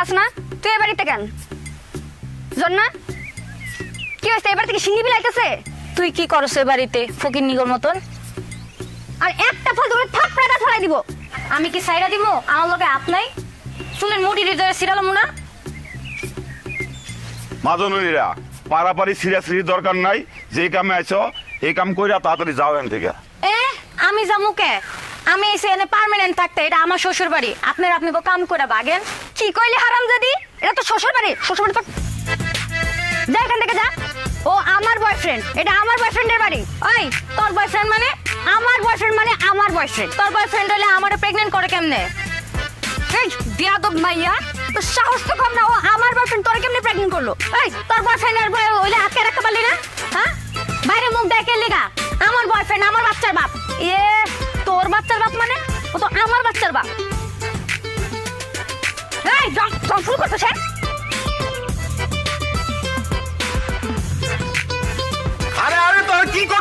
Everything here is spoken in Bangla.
খাস না তুই এ বাড়িতে কেন জন্না কি হয়েছে এবার থেকে সিঙ্গি বিলাইতেছে তুই কি করছ এ বাড়িতে ফকির নিগর মতন? আর একটা ফল ধরে থাপড়াটা ফেলাই দিব আমি কি সাইরা দিব? আমার লগে হাত নাই? চুলের মুড়ি হৃদয়ে সিরালাম না? মাজনুরিরা পারাপারি সিরিয়াসলি দরকার নাই, যে কামে আইছো এই কাম কইরা তাড়াতাড়ি যাও এখান থেকে। এ আমি যামু কে? আমি এসে এনে পার্মানেন্ট থাকতে, এটা আমার শ্বশুর বাড়ি। আপনার আপনি কাম করে বাগেন। কি কইলি হারামজাদি? এটা তো শ্বশুর বাড়ি তো যা এখান থেকে যা। ও আমার বয়ফ্রেন্ড, এটা আমার বয়ফ্রেন্ডের বাড়ি। ওই তোর বয়ফ্রেন্ড মানে? আমার বয়ফ্রেন্ড মানে আমার বয়ফ্রেন্ড। তোর বয়ফ্রেন্ড হলে আমারে প্রেগন্যান্ট করে কেমনে? এই বিয়াদব মাইয়া, তো সাহস তো কম না। ও আমার বয়ফ্রেন্ড, তোরে কেমনে প্রেগন্যান্ট করলো? এই তোর বয়ফ্রেন্ডের হইলে আটকে রাখতে পারলি না? হ্যাঁ, বাইরে মুখ দেখে লিগা। আমার বয়ফ্রেন্ড আমার বাচ্চার বাপ। এ তোর বাচ্চার বাপ মানে? ও তো আমার বাচ্চার বাপ। এই জং শুরু করছিস?